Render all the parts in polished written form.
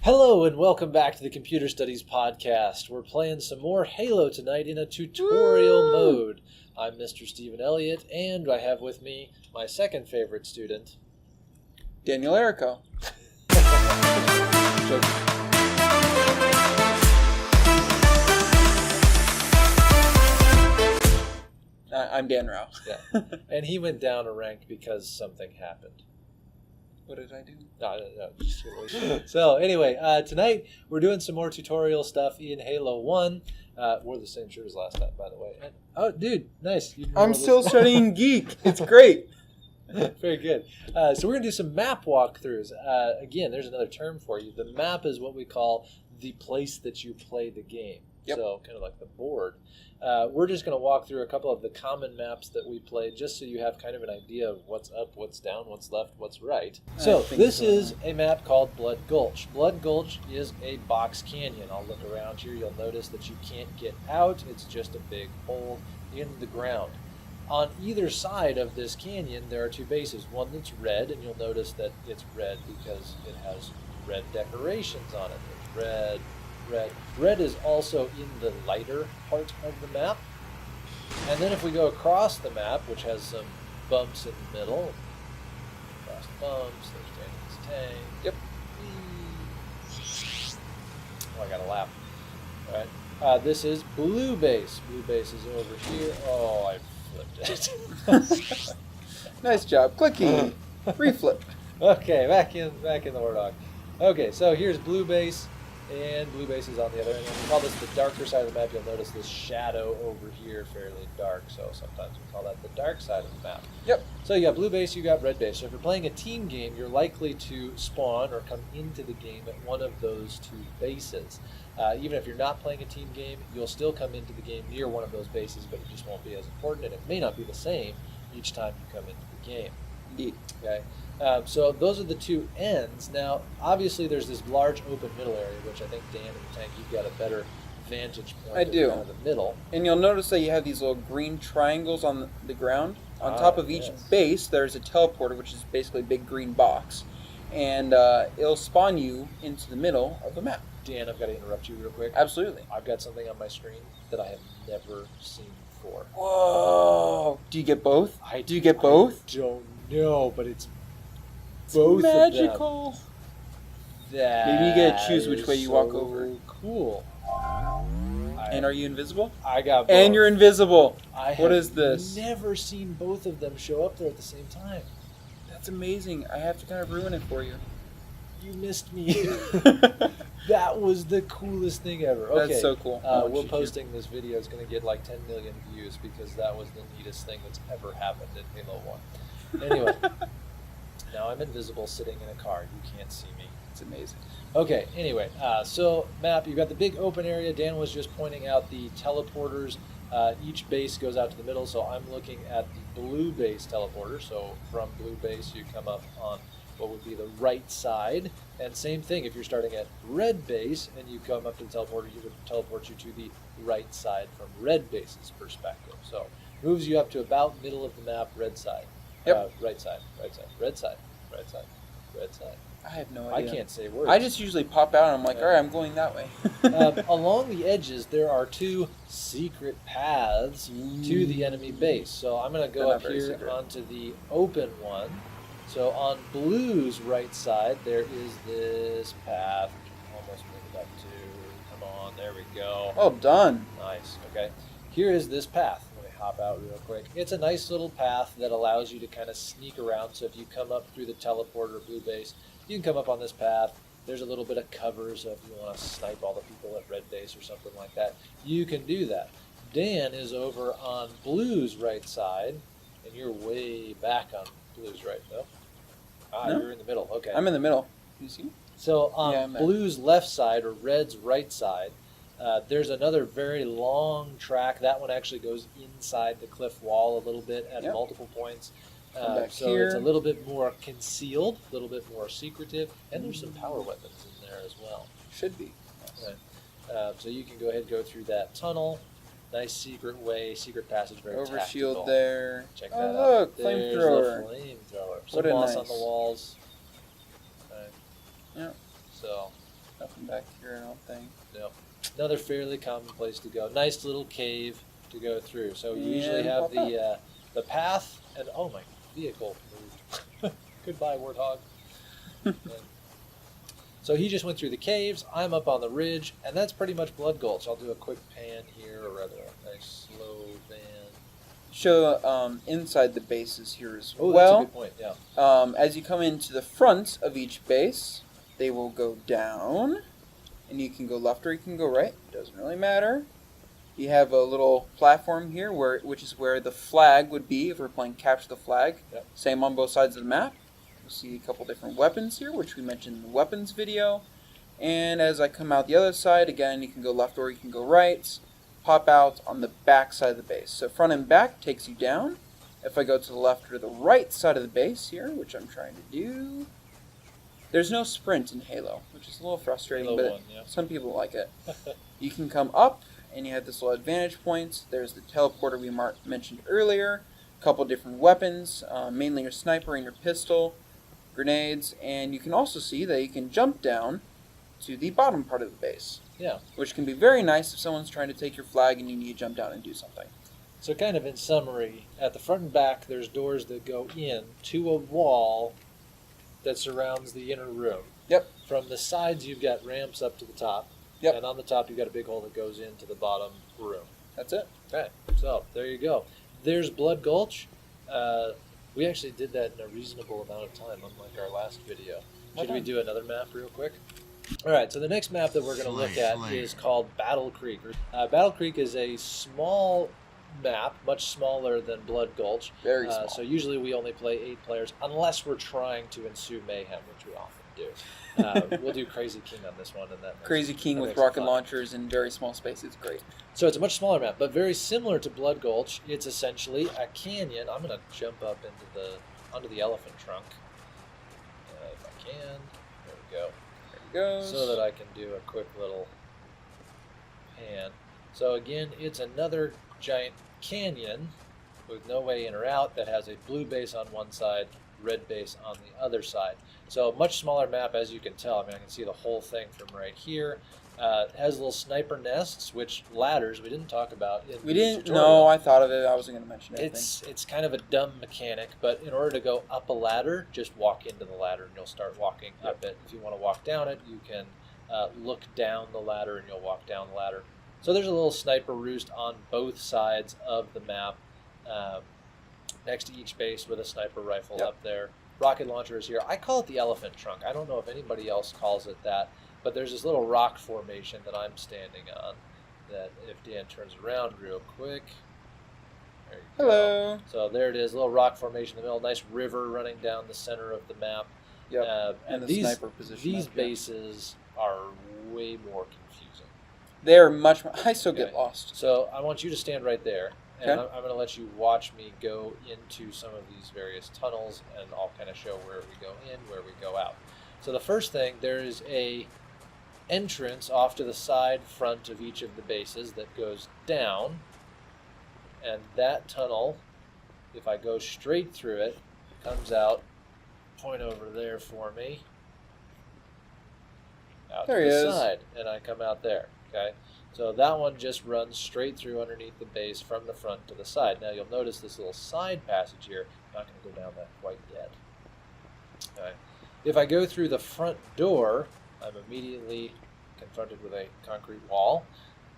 Hello and welcome back to the Computer Studies Podcast. We're playing some more Halo tonight in a tutorial mode. I'm Mr. Stephen Elliot, and I have with me my second favorite student, Daniel Erico. I'm Dan Rau. Yeah. And he went down a rank because something happened. What did I do? No, just So anyway, tonight we're doing some more tutorial stuff in Halo 1. Wore the same shirt as last time, by the way. And, oh, dude, nice. I'm still studying geek. It's great. Very good. So we're going to do some map walkthroughs. Again, there's another term for you. The map is what we call the place that you play the game. Yep. So kind of like the board. We're just going to walk through a couple of the common maps that we play just so you have kind of an idea of what's up, what's down, what's left, what's right. So this is a map called Blood Gulch. Blood Gulch is a box canyon. I'll look around here. You'll notice that you can't get out. It's just a big hole in the ground. On either side of this canyon, there are two bases. One that's red, and you'll notice that it's red because it has red decorations on it. There's red, red. Red is also in the lighter part of the map. And then if we go across the map, which has some bumps in the middle, across the bumps, there's Daniel's tank. Yep. Oh, I got a lap. All right. This is Blue Base. Blue Base is over here. Oh, I flipped it. Nice job. Clicky. Reflip. Okay, back in the Warthog. Okay, so here's Blue Base. And Blue Base is on the other end. We call this the darker side of the map. You'll notice this shadow over here, fairly dark. So sometimes we call that the dark side of the map. Yep. So you got Blue Base, you got Red Base. So if you're playing a team game, you're likely to spawn or come into the game at one of those two bases. Even if you're not playing a team game, you'll still come into the game near one of those bases, but it just won't be as important, and it may not be the same each time you come into the game. Indeed. Okay. So those are the two ends. Now, obviously, there's this large open middle area, which I think Dan and the tank, you've got a better vantage point. I do. Kind of the middle. And you'll notice that you have these little green triangles on the ground. On top of each base, there's a teleporter, which is basically a big green box. And it'll spawn you into the middle of the map. Dan, I've got to interrupt you real quick. Absolutely. I've got something on my screen that I have never seen before. Whoa! Do you get both? Do you get both? I don't know, but it's both magical. Of them. Maybe you get to choose which way you walk over. Cool. And are you invisible? I got both. And you're invisible. What is this? I've never seen both of them show up there at the same time. That's amazing. I have to kind of ruin it for you. You missed me. That was the coolest thing ever. Okay. That's so cool. We're posting this video. It's going to get like 10 million views because that was the neatest thing that's ever happened in Halo 1. Anyway, now I'm invisible sitting in a car. You can't see me. It's amazing. Okay, anyway, so map, you've got the big open area. Dan was just pointing out the teleporters. Each base goes out to the middle, so I'm looking at the Blue Base teleporter. So from Blue Base, you come up on what would be the right side. And same thing, if you're starting at Red Base and you come up to the teleporter, you would teleport you to the right side from Red Base's perspective. So moves you up to about middle of the map, red side. Yep. Right side, red side, red side, red side. I have no idea. I can't say words. I just usually pop out and I'm like, all right, I'm going that way. Along the edges, there are two secret paths to the enemy base. So I'm going to go up here onto the open one. So on Blue's right side, there is this path. Almost move it up to. Come on, there we go. Oh, done. Nice. Okay. Here is this path. Let me hop out real quick. It's a nice little path that allows you to kind of sneak around. So if you come up through the teleporter Blue Base, you can come up on this path. There's a little bit of cover, so if you want to snipe all the people at Red Base or something like that, you can do that. Dan is over on Blue's right side, and you're way back on Blue's right, though. No. You're in the middle. Okay. I'm in the middle. You see? So on Blue's left side, or Red's right side, there's another very long track. That one actually goes inside the cliff wall a little bit at multiple points. So here. It's a little bit more concealed, a little bit more secretive, and there's some power weapons in there as well. Should be. Yes. Right. So you can go ahead and go through that tunnel. Nice secret way, secret passage, very Overshield tactical. there. Check that out. Look, flamethrower. Flamethrower. What Some moss nice. on the walls. Right. Yeah. So, Nothing back here, I don't think. No. Another fairly common place to go. Nice little cave to go through. So you usually have the path, and oh my vehicle moved. Goodbye, warthog. So he just went through the caves. I'm up on the ridge, and that's pretty much Blood Gulch. I'll do a quick pan here, or rather a nice slow pan. Show inside the bases here as well. That's a good point, yeah. As you come into the front of each base, they will go down, and you can go left or you can go right. It doesn't really matter. You have a little platform here, which is where the flag would be if we're playing Capture the Flag. Yep. Same on both sides of the map. You'll see a couple different weapons here, which we mentioned in the weapons video. And as I come out the other side, again, you can go left or you can go right. Pop out on the back side of the base. So front and back takes you down. If I go to the left or the right side of the base here, which I'm trying to do, there's no sprint in Halo, which is a little frustrating, but some people like it. You can come up, and you have this little advantage point. There's the teleporter we mentioned earlier, a couple different weapons, mainly your sniper and your pistol, grenades, and you can also see that you can jump down to the bottom part of the base. Yeah. Which can be very nice if someone's trying to take your flag and you need to jump down and do something. So kind of in summary, at the front and back, there's doors that go in to a wall that surrounds the inner room. Yep. From the sides, you've got ramps up to the top. Yep. And on the top, you've got a big hole that goes into the bottom room. That's it. Okay. So there you go. There's Blood Gulch. We actually did that in a reasonable amount of time, unlike our last video. Should we do another map real quick? All right, so the next map that we're going to look at is called Battle Creek. Battle Creek is a small map, much smaller than Blood Gulch. Very small. So usually we only play 8 players, unless we're trying to ensue mayhem, which we often do. We'll do Crazy King on this one. Crazy King with rocket launchers in very small space. It's great. So it's a much smaller map, but very similar to Blood Gulch. It's essentially a canyon. I'm going to jump up onto the elephant trunk, if I can. There we go. Goes. So that I can do a quick little pan. So again, it's another giant canyon with no way in or out that has a blue base on one side, red base on the other side. So much smaller map, as you can tell. I mean, I can see the whole thing from right here. It has little sniper nests, which ladders we didn't talk about. We didn't. No, I thought of it. I wasn't going to mention it. It's kind of a dumb mechanic, but in order to go up a ladder, just walk into the ladder and you'll start walking up it. If you want to walk down it, you can look down the ladder and you'll walk down the ladder. So there's a little sniper roost on both sides of the map, next to each base with a sniper rifle up there. Rocket launcher is here. I call it the elephant trunk. I don't know if anybody else calls it that. But there's this little rock formation that I'm standing on that if Dan turns around real quick. There you Hello. go. So there it is, little rock formation in the middle, nice river running down the center of the map. Yep. And the these sniper position. These bases are way more confusing. They're much more... I still get lost. So I want you to stand right there. And Okay. I'm going to let you watch me go into some of these various tunnels, and I'll kind of show where we go in, where we go out. So the first thing, there is a entrance off to the side front of each of the bases that goes down, and that tunnel, if I go straight through it, comes out. Point over there for me. Out There to he the is. side, and I come out there. Okay, so that one just runs straight through underneath the base from the front to the side. Now you'll notice this little side passage here. I'm not going to go down that quite yet. Okay. If I go through the front door, I'm immediately confronted with a concrete wall,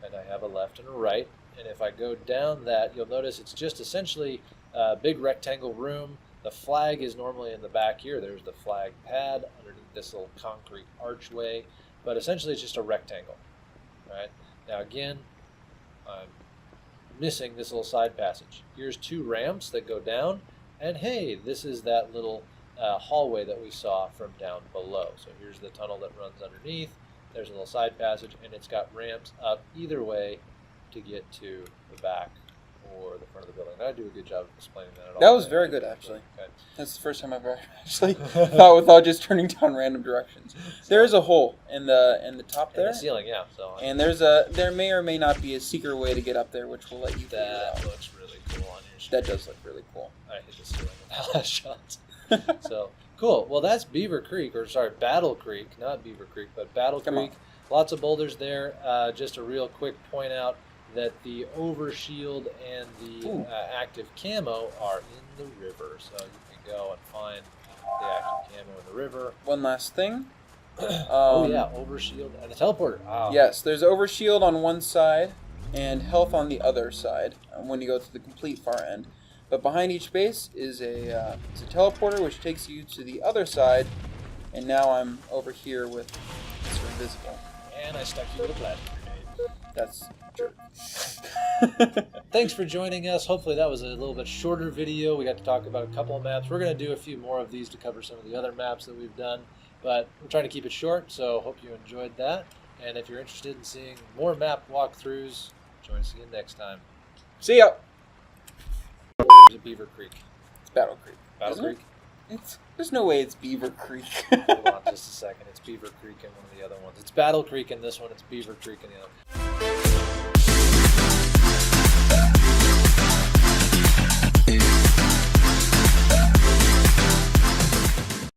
and I have a left and a right. And if I go down that, you'll notice it's just essentially a big rectangle room. The flag is normally in the back here. There's the flag pad underneath this little concrete archway, but essentially it's just a rectangle. Right? Now again, I'm missing this little side passage. Here's 2 ramps that go down, and hey, this is that little hallway that we saw from down below. So here's the tunnel that runs underneath. There's a little side passage, and it's got ramps up either way to get to the back or the front of the building. Did I do a good job of explaining that at all? That was very good, actually. Okay. That's the first time I've ever actually thought without just turning down random directions. There is a hole in the top there. In the ceiling, yeah. So And there may or may not be a secret way to get up there, which we'll let you figure that out. looks really cool on your screen. That does look really cool. I hit the ceiling with that last shot. So Cool. Well, that's Beaver Creek, or sorry, Battle Creek, not Beaver Creek, but Battle Creek. Lots of boulders there. Just a real quick point out that the overshield and the active camo are in the river, so you can go and find the active camo in the river. One last thing. Overshield and a teleporter. Oh. Yes, there's overshield on one side and health on the other side when you go to the complete far end. But behind each base is a teleporter which takes you to the other side, and now I'm over here with Mr. Invisible. And I stuck you with a plastic grenade. That's true. Thanks for joining us. Hopefully that was a little bit shorter video. We got to talk about a couple of maps. We're going to do a few more of these to cover some of the other maps that we've done, but we're trying to keep it short, so hope you enjoyed that. And if you're interested in seeing more map walkthroughs, join us again next time. See ya! There's a Beaver Creek. It's Battle Creek. Battle Creek? There's no way it's Beaver Creek. Hold on just a second. It's Beaver Creek in one of the other ones. It's Battle Creek in this one. It's Beaver Creek in the other one.